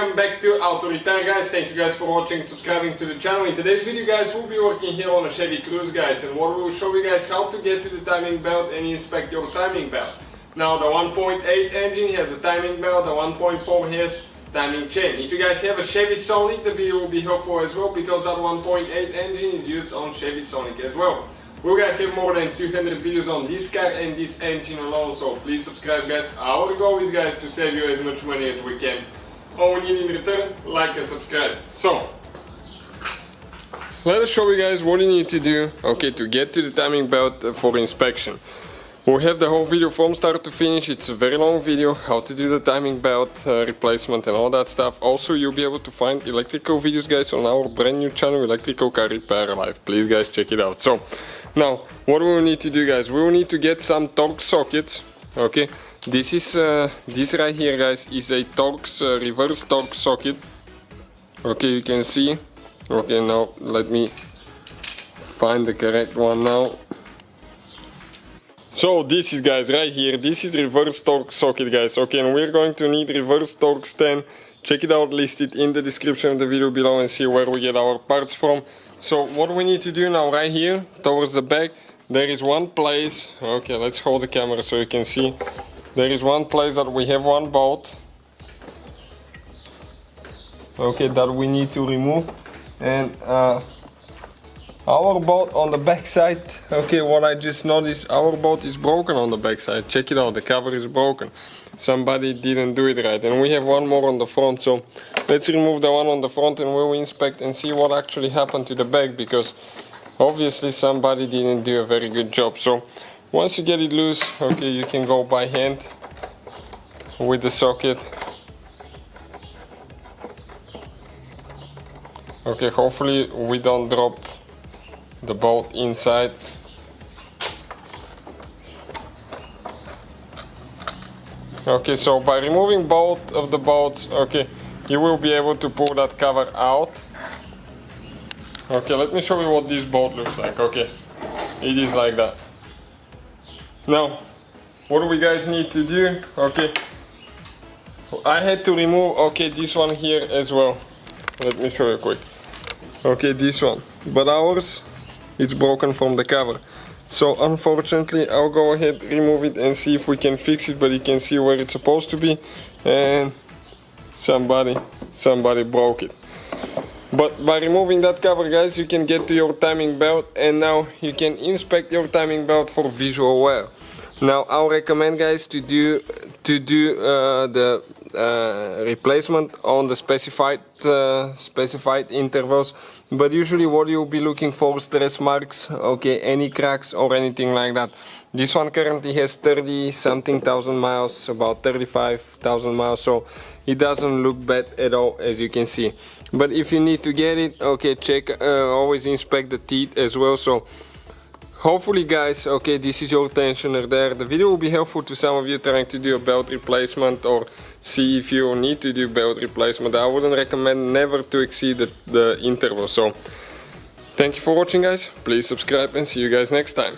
welcome back to Auto Repair, guys. Thank you guys for watching and subscribing to the channel. In today's video, guys, we'll be working here on a Chevy Cruze, guys, and what we'll show you guys how to get to the timing belt and inspect your timing belt. Now the 1.8 engine has a timing belt, the 1.4 has timing chain. If you guys have a Chevy Sonic, the video will be helpful as well because that 1.8 engine is used on Chevy Sonic as well. We guys have more than 200 videos on this car and this engine alone, so please subscribe, guys. Our goal is, guys, to save you as much money as we can. All we need in return, like and subscribe. So let us show you guys what you need to do, okay, to get to the timing belt for inspection. We have the whole video from start to finish. It's a very long video, how to do the timing belt replacement and all that stuff. Also, you'll be able to find electrical videos, guys, on our brand new channel, Electrical Car Repair Live. Please, guys, check it out. So now what we will need to do, guys, we will need to get some Torx sockets, okay. This is this right here, guys, is a Torx reverse Torx socket, okay, you can see. Okay, now let me find the correct one now. So this is, guys, right here, this is reverse Torx socket, guys, okay, and we're going to need reverse Torx 10. Check it out, listed in the description of the video below, and see where we get our parts from. So what we need to do now, right here towards the back, there is one place, okay, let's hold the camera so you can see. There is one place that we have one bolt, okay, that we need to remove, and our bolt on the back side, okay, what I just noticed, our bolt is broken on the back side. Check it out, the cover is broken. Somebody didn't do it right, and we have one more on the front, so let's remove the one on the front and we'll inspect and see what actually happened to the back, because obviously somebody didn't do a very good job. So once you get it loose, okay, you can go by hand with the socket. Okay, hopefully we don't drop the bolt inside. Okay, so by removing both of the bolts, okay, you will be able to pull that cover out. Okay, let me show you what this bolt looks like. Okay, it is like that. Now, what do we guys need to do? Okay, I had to remove, okay, this one here as well. Let me show you quick. Okay, this one, but ours, it's broken from the cover. So unfortunately, I'll go ahead, remove it and see if we can fix it, but you can see where it's supposed to be, and somebody broke it. But by removing that cover, guys, you can get to your timing belt, and now you can inspect your timing belt for visual wear. Now I'll recommend, guys, to do the replacement on the specified intervals, but usually what you'll be looking for is stress marks, okay, any cracks or anything like that. This one currently has 30-something thousand miles, about 35,000 miles, so it doesn't look bad at all, as you can see. But if you need to get it, okay, check, always inspect the teeth as well. So hopefully, guys, okay, this is your tensioner there. The video will be helpful to some of you trying to do a belt replacement or see if you need to do belt replacement. I wouldn't recommend never to exceed the interval. So thank you for watching, guys. Please subscribe and see you guys next time.